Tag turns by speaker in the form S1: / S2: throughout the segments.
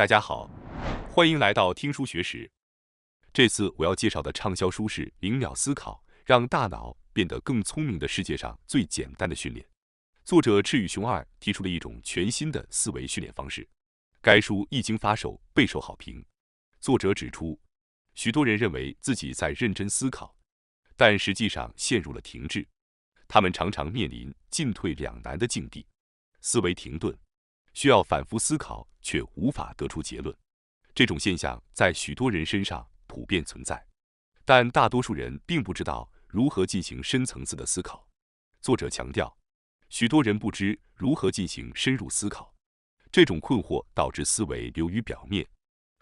S1: 大家好，欢迎来到听书学史。这次我要介绍的畅销书是《0秒思考：让大脑变得更聪明的世界上最简单的训练》。作者赤羽雄二提出了一种全新的思维训练方式。该书一经发售，备受好评。作者指出，许多人认为自己在认真思考，但实际上陷入了停滞。他们常常面临进退两难的境地，思维停顿，需要反复思考，却无法得出结论。这种现象在许多人身上普遍存在，但大多数人并不知道如何进行深层次的思考。作者强调，许多人不知如何进行深入思考，这种困惑导致思维流于表面，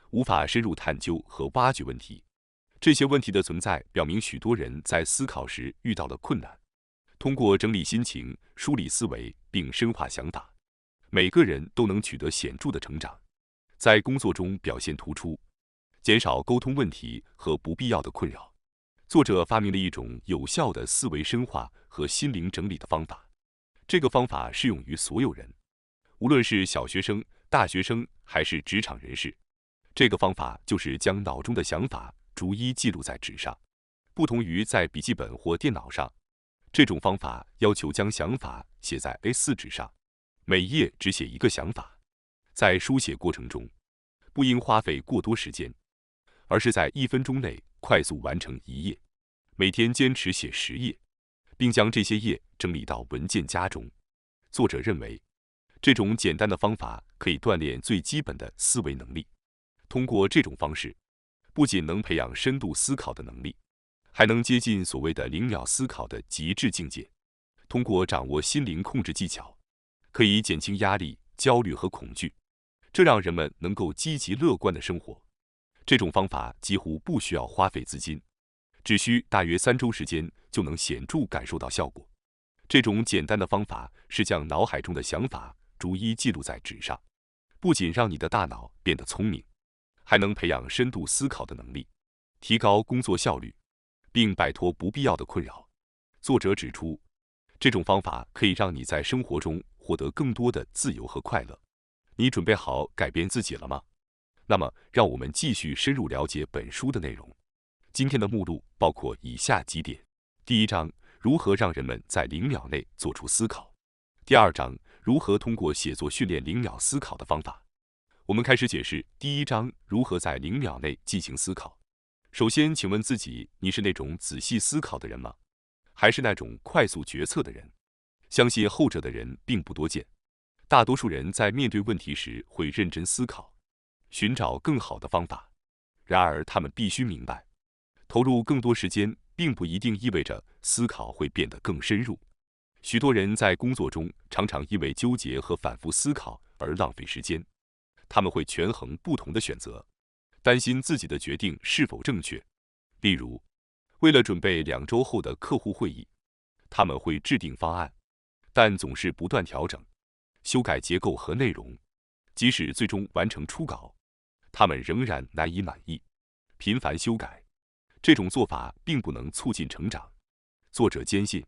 S1: 无法深入探究和挖掘问题。这些问题的存在表明许多人在思考时遇到了困难。通过整理心情、梳理思维并深化想法，每个人都能取得显著的成长，在工作中表现突出，减少沟通问题和不必要的困扰。作者发明了一种有效的思维深化和心灵整理的方法，这个方法适用于所有人，无论是小学生、大学生还是职场人士。这个方法就是将脑中的想法逐一记录在纸上，不同于在笔记本或电脑上。这种方法要求将想法写在 A4 纸上，每页只写一个想法。在书写过程中，不应花费过多时间，而是在1分钟内快速完成一页。每天坚持写10页，并将这些页整理到文件夹中。作者认为，这种简单的方法可以锻炼最基本的思维能力。通过这种方式，不仅能培养深度思考的能力，还能接近所谓的0秒思考的极致境界。通过掌握心灵控制技巧，可以减轻压力、焦虑和恐惧，这让人们能够积极乐观地生活。这种方法几乎不需要花费资金，只需大约3周时间就能显著感受到效果。这种简单的方法是将脑海中的想法逐一记录在纸上，不仅让你的大脑变得聪明，还能培养深度思考的能力，提高工作效率，并摆脱不必要的困扰。作者指出，这种方法可以让你在生活中获得更多的自由和快乐。你准备好改变自己了吗？那么，让我们继续深入了解本书的内容。今天的目录包括以下几点：第1章，如何让人们在0秒内做出思考；第2章，如何通过写作训练0秒思考的方法。我们开始解释第1章，如何在0秒内进行思考。首先，请问自己，你是那种仔细思考的人吗？还是那种快速决策的人？相信后者的人并不多见。大多数人在面对问题时会认真思考，寻找更好的方法。然而，他们必须明白，投入更多时间并不一定意味着思考会变得更深入。许多人在工作中常常因为纠结和反复思考而浪费时间。他们会权衡不同的选择，担心自己的决定是否正确。例如，为了准备2周后的客户会议，他们会制定方案，但总是不断调整、修改结构和内容。即使最终完成初稿，他们仍然难以满意，频繁修改。这种做法并不能促进成长。作者坚信，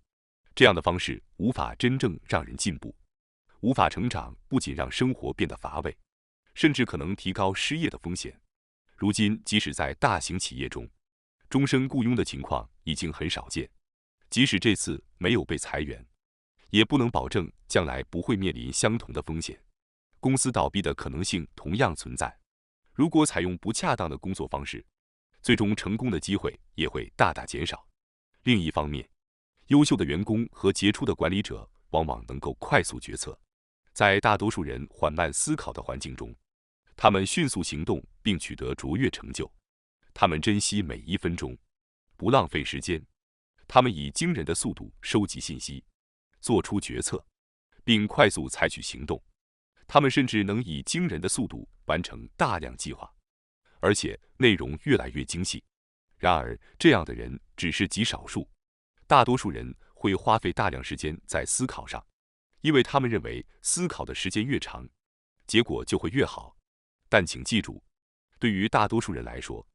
S1: 这样的方式无法真正让人进步，无法成长，不仅让生活变得乏味，甚至可能提高失业的风险。如今，即使在大型企业中，终身雇佣的情况已经很少见。即使这次没有被裁员，也不能保证将来不会面临相同的风险。公司倒闭的可能性同样存在。如果采用不恰当的工作方式，最终成功的机会也会大大减少。另一方面，优秀的员工和杰出的管理者往往能够快速决策。在大多数人缓慢思考的环境中，他们迅速行动并取得卓越成就。他们珍惜每1分钟，不浪费时间。他们以惊人的速度收集信息，做出决策，并快速采取行动。他们甚至能以惊人的速度完成大量计划，而且内容越来越精细。然而，这样的人只是极少数。大多数人会花费大量时间在思考上，因为他们认为思考的时间越长，结果就会越好。但请记住，对于大多数人来说，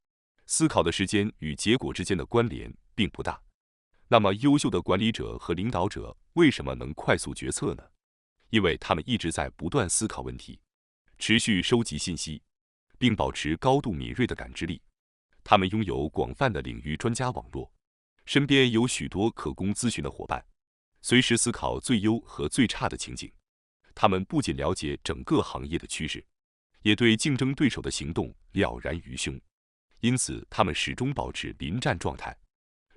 S1: 思考的时间与结果之间的关联并不大。那么，优秀的管理者和领导者为什么能快速决策呢？因为他们一直在不断思考问题，持续收集信息，并保持高度敏锐的感知力。他们拥有广泛的领域专家网络，身边有许多可供咨询的伙伴，随时思考最优和最差的情景。他们不仅了解整个行业的趋势，也对竞争对手的行动了然于胸，因此他们始终保持临战状态，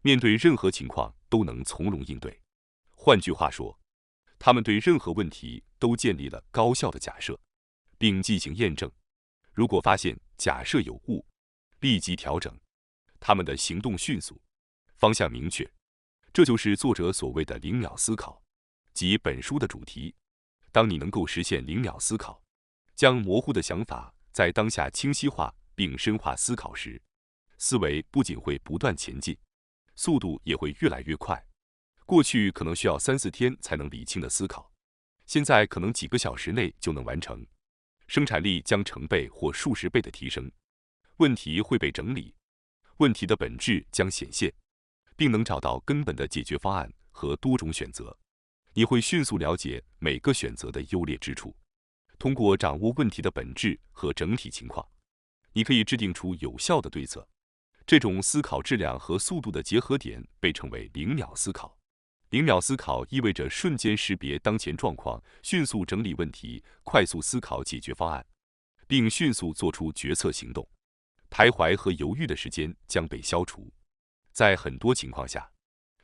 S1: 面对任何情况都能从容应对。换句话说，他们对任何问题都建立了高效的假设，并进行验证。如果发现假设有误，立即调整。他们的行动迅速，方向明确。这就是作者所谓的零秒思考，即本书的主题。当你能够实现零秒思考，将模糊的想法在当下清晰化并深化思考时，思维不仅会不断前进，速度也会越来越快。过去可能需要3-4天才能理清的思考，现在可能几个小时内就能完成，生产力将成倍或数十倍的提升。问题会被整理，问题的本质将显现，并能找到根本的解决方案和多种选择。你会迅速了解每个选择的优劣之处，通过掌握问题的本质和整体情况，你可以制定出有效的对策。这种思考质量和速度的结合点被称为零秒思考。零秒思考意味着瞬间识别当前状况，迅速整理问题，快速思考解决方案，并迅速做出决策行动。徘徊和犹豫的时间将被消除。在很多情况下，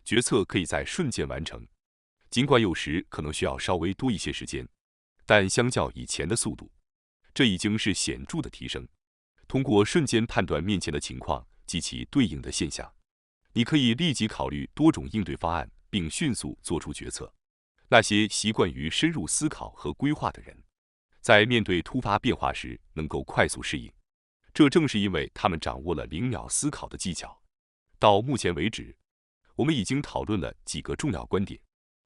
S1: 决策可以在瞬间完成，尽管有时可能需要稍微多一些时间，但相较以前的速度，这已经是显著的提升。通过瞬间判断面前的情况及其对应的现象，你可以立即考虑多种应对方案，并迅速做出决策。那些习惯于深入思考和规划的人，在面对突发变化时能够快速适应。这正是因为他们掌握了零秒思考的技巧。到目前为止，我们已经讨论了几个重要观点。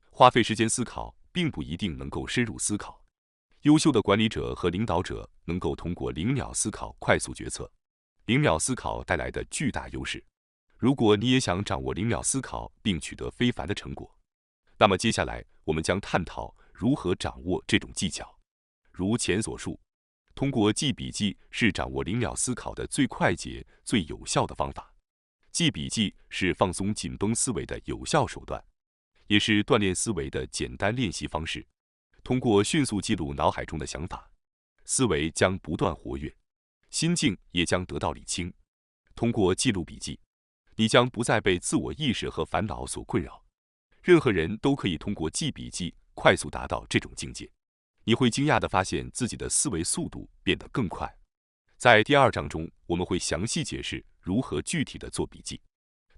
S1: 花费时间思考并不一定能够深入思考。优秀的管理者和领导者能够通过零秒思考快速决策。零秒思考带来的巨大优势。如果你也想掌握零秒思考并取得非凡的成果，那么接下来我们将探讨如何掌握这种技巧。如前所述，通过记笔记是掌握零秒思考的最快捷、最有效的方法。记笔记是放松紧绷思维的有效手段，也是锻炼思维的简单练习方式。通过迅速记录脑海中的想法，思维将不断活跃，心境也将得到理清。通过记录笔记，你将不再被自我意识和烦恼所困扰。任何人都可以通过记笔记快速达到这种境界。你会惊讶地发现自己的思维速度变得更快。在第2章中，我们会详细解释如何具体地做笔记，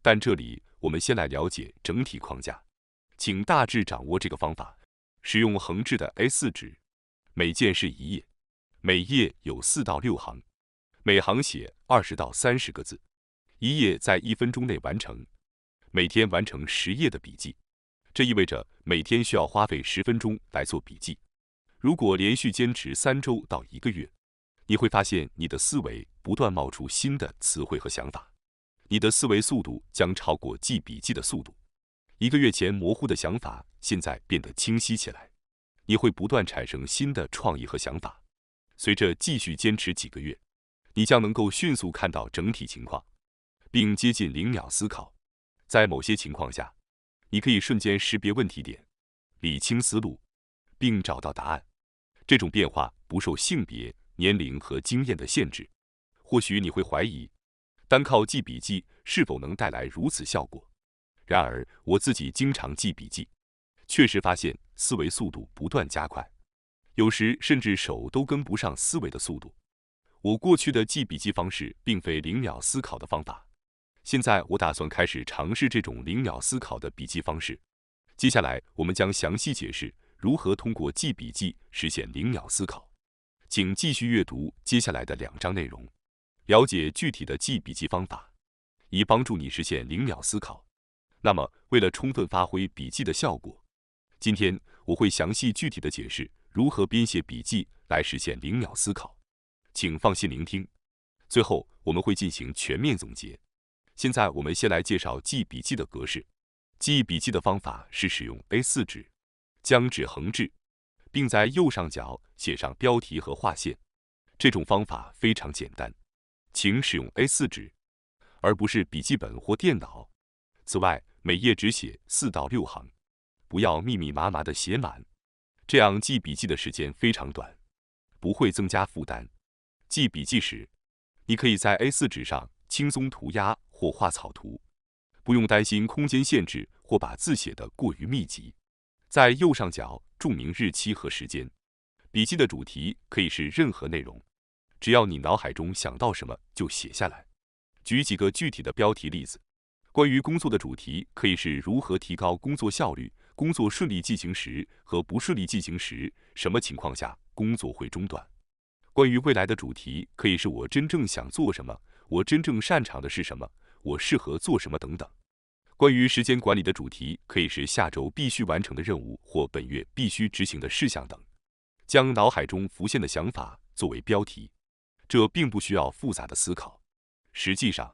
S1: 但这里我们先来了解整体框架。请大致掌握这个方法：使用横置的 A4 纸，每件是1页，每页有4到6行，每行写20到30个字，1页在1分钟内完成。每天完成10页的笔记，这意味着每天需要花费10分钟来做笔记。如果连续坚持3周到1个月，你会发现你的思维不断冒出新的词汇和想法，你的思维速度将超过记笔记的速度。1个月前模糊的想法，现在变得清晰起来。你会不断产生新的创意和想法。随着继续坚持几个月，你将能够迅速看到整体情况，并接近零秒思考。在某些情况下，你可以瞬间识别问题点，理清思路，并找到答案。这种变化不受性别、年龄和经验的限制。或许你会怀疑，单靠记笔记是否能带来如此效果？然而，我自己经常记笔记，确实发现思维速度不断加快，有时甚至手都跟不上思维的速度。我过去的记笔记方式并非零秒思考的方法，现在我打算开始尝试这种零秒思考的笔记方式。接下来，我们将详细解释如何通过记笔记实现零秒思考。请继续阅读接下来的2章内容，了解具体的记笔记方法，以帮助你实现零秒思考。那么，为了充分发挥笔记的效果，今天我会详细具体的解释如何编写笔记来实现零秒思考。请放心聆听。最后，我们会进行全面总结。现在，我们先来介绍记笔记的格式。记笔记的方法是使用 A4 纸，将纸横置，并在右上角写上标题和划线。这种方法非常简单，请使用 A4 纸，而不是笔记本或电脑。此外，每页只写4到6行，不要密密麻麻的写满，这样记笔记的时间非常短，不会增加负担。记笔记时，你可以在 A4 纸上轻松涂鸦或画草图，不用担心空间限制或把字写得过于密集。在右上角注明日期和时间。笔记的主题可以是任何内容，只要你脑海中想到什么就写下来。举几个具体的标题例子。关于工作的主题可以是如何提高工作效率，工作顺利进行时和不顺利进行时，什么情况下工作会中断。关于未来的主题可以是我真正想做什么，我真正擅长的是什么，我适合做什么等等。关于时间管理的主题可以是下周必须完成的任务或本月必须执行的事项等。将脑海中浮现的想法作为标题，这并不需要复杂的思考。实际上，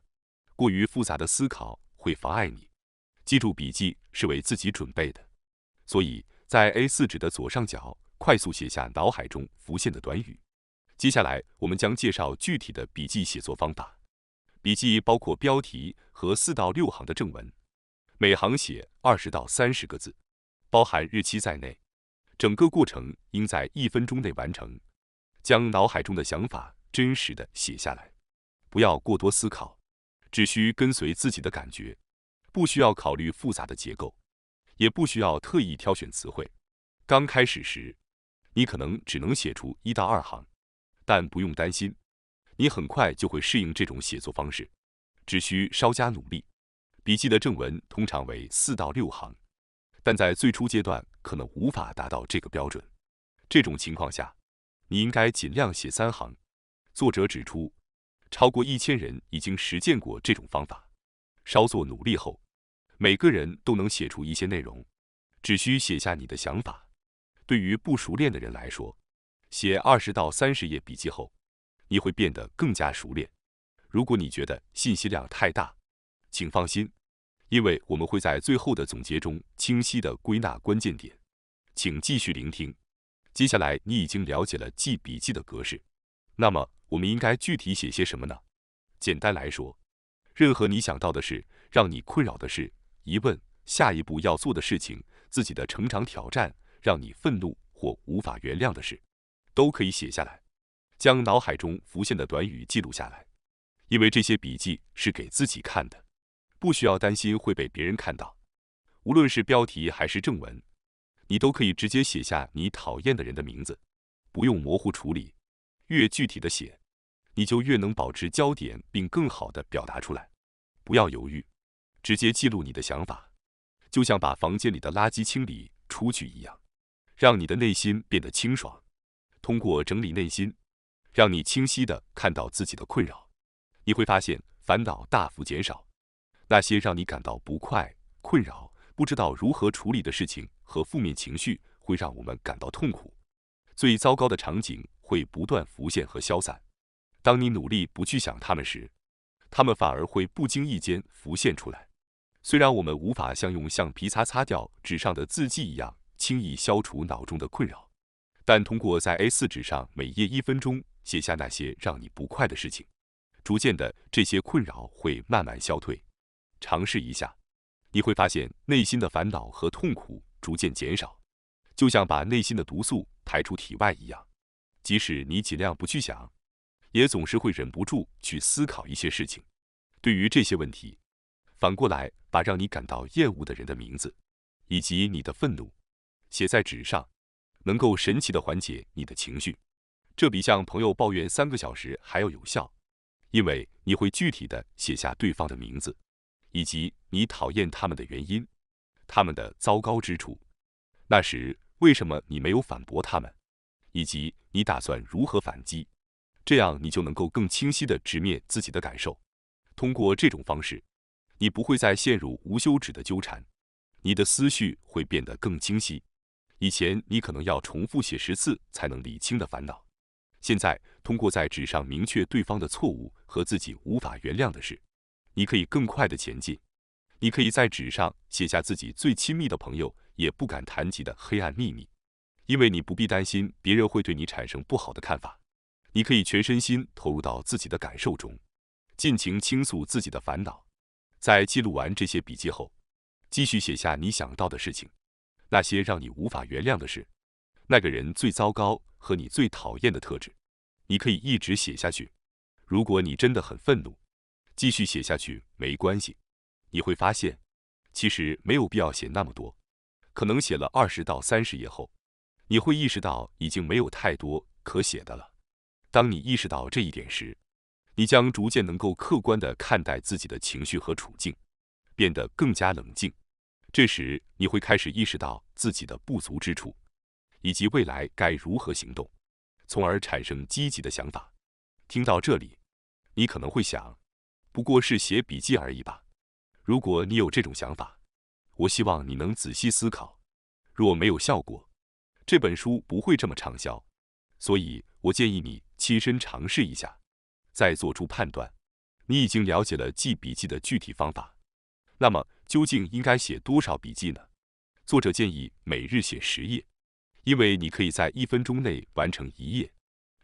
S1: 过于复杂的思考会妨碍你。记住，笔记是为自己准备的，所以在 A4 纸的左上角快速写下脑海中浮现的短语。接下来，我们将介绍具体的笔记写作方法。笔记包括标题和4到6行的正文，每行写20到30个字，包含日期在内。整个过程应在1分钟内完成。将脑海中的想法真实的写下来，不要过多思考，只需跟随自己的感觉，不需要考虑复杂的结构，也不需要特意挑选词汇。刚开始时，你可能只能写出1到2行，但不用担心，你很快就会适应这种写作方式，只需稍加努力。笔记的正文通常为4到6行。但在最初阶段可能无法达到这个标准，这种情况下，你应该尽量写3行。作者指出，超过1000人已经实践过这种方法。稍作努力后，每个人都能写出一些内容，只需写下你的想法。对于不熟练的人来说，写20到30页笔记后，你会变得更加熟练。如果你觉得信息量太大，请放心。因为我们会在最后的总结中清晰地归纳关键点，请继续聆听。接下来你已经了解了记笔记的格式，那么我们应该具体写些什么呢？简单来说，任何你想到的事、让你困扰的事、疑问、下一步要做的事情、自己的成长挑战、让你愤怒或无法原谅的事，都可以写下来。将脑海中浮现的短语记录下来，因为这些笔记是给自己看的。不需要担心会被别人看到，无论是标题还是正文，你都可以直接写下你讨厌的人的名字，不用模糊处理。越具体的写，你就越能保持焦点并更好地表达出来。不要犹豫，直接记录你的想法，就像把房间里的垃圾清理出去一样，让你的内心变得清爽。通过整理内心，让你清晰地看到自己的困扰，你会发现烦恼大幅减少。那些让你感到不快、困扰、不知道如何处理的事情和负面情绪，会让我们感到痛苦。最糟糕的场景会不断浮现和消散。当你努力不去想它们时，它们反而会不经意间浮现出来。虽然我们无法像用橡皮擦掉纸上的字迹一样轻易消除脑中的困扰，但通过在 A4 纸上每页1分钟写下那些让你不快的事情，逐渐的这些困扰会慢慢消退。尝试一下，你会发现内心的烦恼和痛苦逐渐减少，就像把内心的毒素排出体外一样。即使你尽量不去想，也总是会忍不住去思考一些事情。对于这些问题，反过来把让你感到厌恶的人的名字以及你的愤怒写在纸上，能够神奇地缓解你的情绪。这比向朋友抱怨3个小时还要有效，因为你会具体地写下对方的名字，以及你讨厌他们的原因，他们的糟糕之处。那时为什么你没有反驳他们，以及你打算如何反击？这样你就能够更清晰地直面自己的感受。通过这种方式，你不会再陷入无休止的纠缠，你的思绪会变得更清晰。以前你可能要重复写10次才能理清的烦恼，现在通过在纸上明确对方的错误和自己无法原谅的事，你可以更快地前进。你可以在纸上写下自己最亲密的朋友也不敢谈及的黑暗秘密，因为你不必担心别人会对你产生不好的看法。你可以全身心投入到自己的感受中，尽情倾诉自己的烦恼。在记录完这些笔记后，继续写下你想到的事情，那些让你无法原谅的事，那个人最糟糕和你最讨厌的特质，你可以一直写下去。如果你真的很愤怒，继续写下去没关系。你会发现，其实没有必要写那么多。可能写了20到30页后，你会意识到已经没有太多可写的了。当你意识到这一点时，你将逐渐能够客观地看待自己的情绪和处境，变得更加冷静。这时，你会开始意识到自己的不足之处，以及未来该如何行动，从而产生积极的想法。听到这里，你可能会想，不过是写笔记而已吧。如果你有这种想法，我希望你能仔细思考。若没有效果，这本书不会这么畅销。所以我建议你亲身尝试一下，再做出判断。你已经了解了记笔记的具体方法，那么究竟应该写多少笔记呢？作者建议每日写10页，因为你可以在1分钟内完成1页，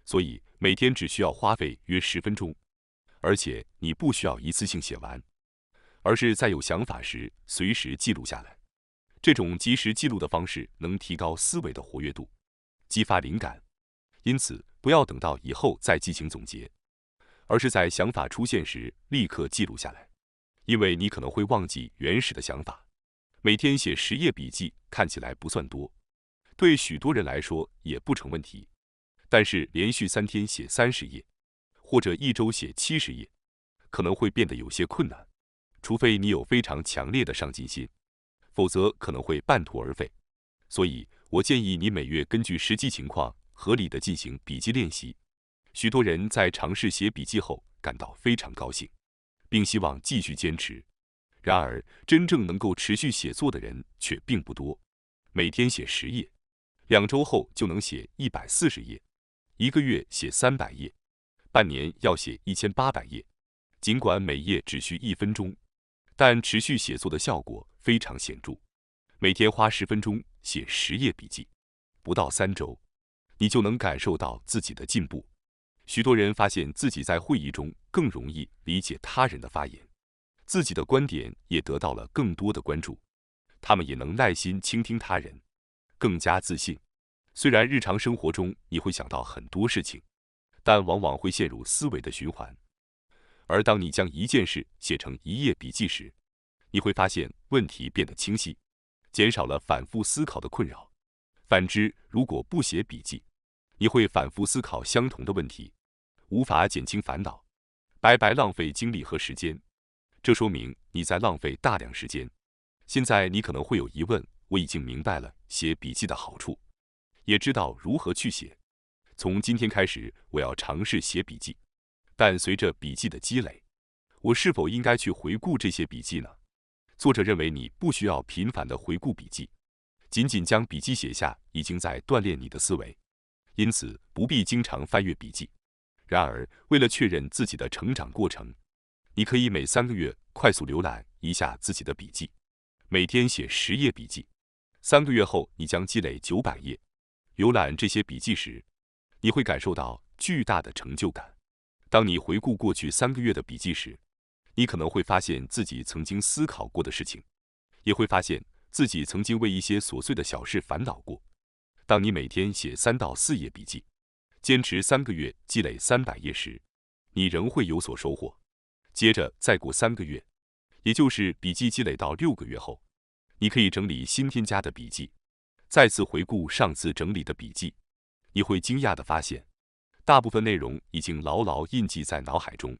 S1: 所以每天只需要花费约10分钟。而且你不需要一次性写完，而是在有想法时随时记录下来。这种及时记录的方式能提高思维的活跃度，激发灵感。因此，不要等到以后再进行总结，而是在想法出现时立刻记录下来，因为你可能会忘记原始的想法。每天写10页笔记看起来不算多，对许多人来说也不成问题。但是连续3天写30页，或者1周写70页，可能会变得有些困难，除非你有非常强烈的上进心，否则可能会半途而废。所以我建议你每月根据实际情况合理的进行笔记练习。许多人在尝试写笔记后感到非常高兴，并希望继续坚持。然而，真正能够持续写作的人却并不多。每天写10页，2周后就能写140页，1个月写300页，半年要写1800页。尽管每页只需1分钟，但持续写作的效果非常显著。每天花10分钟写10页笔记，不到3周，你就能感受到自己的进步。许多人发现自己在会议中更容易理解他人的发言，自己的观点也得到了更多的关注，他们也能耐心倾听他人，更加自信。虽然日常生活中你会想到很多事情，但往往会陷入思维的循环。而当你将一件事写成1页笔记时，你会发现问题变得清晰，减少了反复思考的困扰。反之，如果不写笔记，你会反复思考相同的问题，无法减轻烦恼，白白浪费精力和时间。这说明你在浪费大量时间。现在你可能会有疑问，我已经明白了写笔记的好处，也知道如何去写。从今天开始，我要尝试写笔记。但随着笔记的积累，我是否应该去回顾这些笔记呢？作者认为你不需要频繁地回顾笔记，仅仅将笔记写下已经在锻炼你的思维，因此不必经常翻阅笔记。然而，为了确认自己的成长过程，你可以每3个月快速浏览一下自己的笔记，每天写10页笔记。3个月后，你将积累900页。浏览这些笔记时，你会感受到巨大的成就感。当你回顾过去3个月的笔记时，你可能会发现自己曾经思考过的事情，也会发现自己曾经为一些琐碎的小事烦恼过。当你每天写3到4页笔记，坚持3个月积累300页时，你仍会有所收获。接着再过3个月，也就是笔记积累到6个月后，你可以整理新添加的笔记，再次回顾上次整理的笔记，你会惊讶地发现，大部分内容已经牢牢印记在脑海中。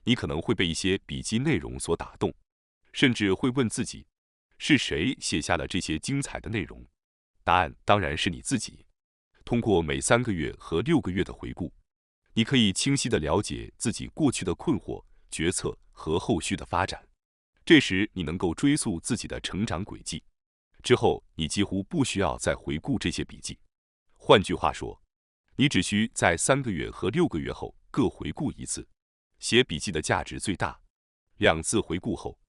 S1: 你可能会被一些笔记内容所打动，甚至会问自己，是谁写下了这些精彩的内容？答案当然是你自己。通过每3个月和6个月的回顾，你可以清晰地了解自己过去的困惑、决策和后续的发展。这时你能够追溯自己的成长轨迹，之后你几乎不需要再回顾这些笔记。换句话说，你只需在3个月和6个月后各回顾1次。写笔记的价值最大，2次回顾后，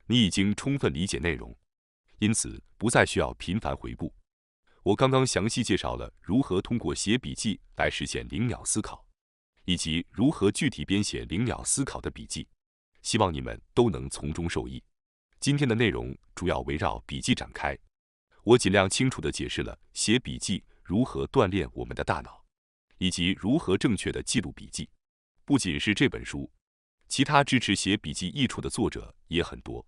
S1: 你已经充分理解内容，因此不再需要频繁回顾。我刚刚详细介绍了如何通过写笔记来实现0秒思考。以及如何具体编写灵鸟思考的笔记，希望你们都能从中受益。今天的内容主要围绕笔记展开，我尽量清楚地解释了写笔记如何锻炼我们的大脑，以及如何正确地记录笔记。不仅是这本书，其他支持写笔记益处的作者也很多，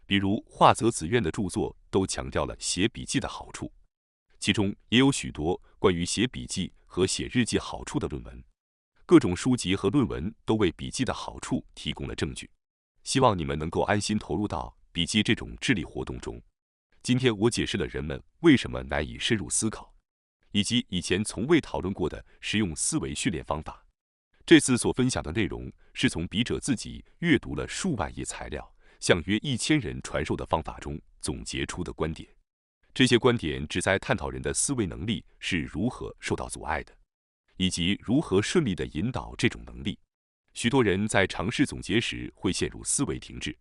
S1: 比如华泽子苑的著作都强调了写笔记的好处，其中也有许多关于写笔记和写日记好处的论文。各种书籍和论文都为笔记的好处提供了证据，希望你们能够安心投入到笔记这种智力活动中。今天我解释了人们为什么难以深入思考，以及以前从未讨论过的实用思维训练方法。这次所分享的内容是从笔者自己阅读了数万页材料，向约1000人传授的方法中总结出的观点。这些观点旨在探讨人的思维能力是如何受到阻碍的，以及如何顺利地引导这种能力。许多人在尝试总结时会陷入思维停滞，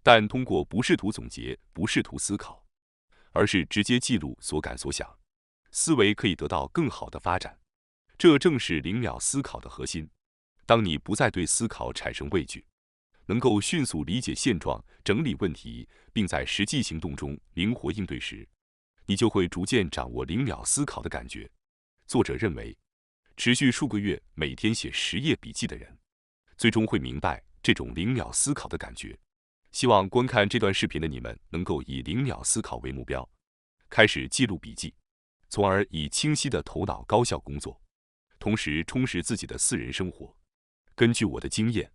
S1: 但通过不试图总结、不试图思考，而是直接记录所感所想，思维可以得到更好的发展。这正是灵鸟思考的核心。当你不再对思考产生畏惧，能够迅速理解现状、整理问题，并在实际行动中灵活应对时，你就会逐渐掌握灵鸟思考的感觉。作者认为，持续数个月，每天写10页笔记的人，最终会明白这种灵鸟思考的感觉。希望观看这段视频的你们能够以灵鸟思考为目标，开始记录笔记，从而以清晰的头脑高效工作，同时充实自己的私人生活。根据我的经验，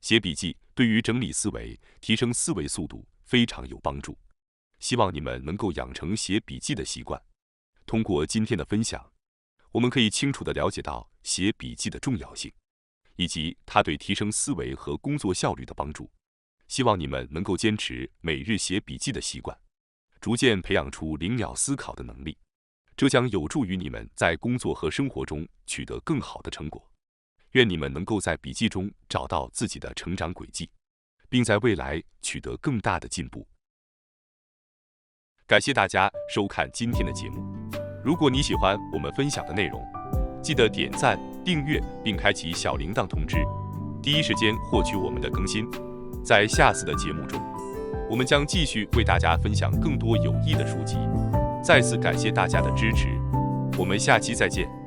S1: 写笔记对于整理思维、提升思维速度非常有帮助。希望你们能够养成写笔记的习惯。通过今天的分享，我们可以清楚地了解到写笔记的重要性，以及它对提升思维和工作效率的帮助。希望你们能够坚持每日写笔记的习惯，逐渐培养出灵鸟思考的能力，这将有助于你们在工作和生活中取得更好的成果。愿你们能够在笔记中找到自己的成长轨迹，并在未来取得更大的进步。感谢大家收看今天的节目。如果你喜欢我们分享的内容，记得点赞、订阅并开启小铃铛通知，第一时间获取我们的更新。在下次的节目中，我们将继续为大家分享更多有益的书籍。再次感谢大家的支持，我们下期再见。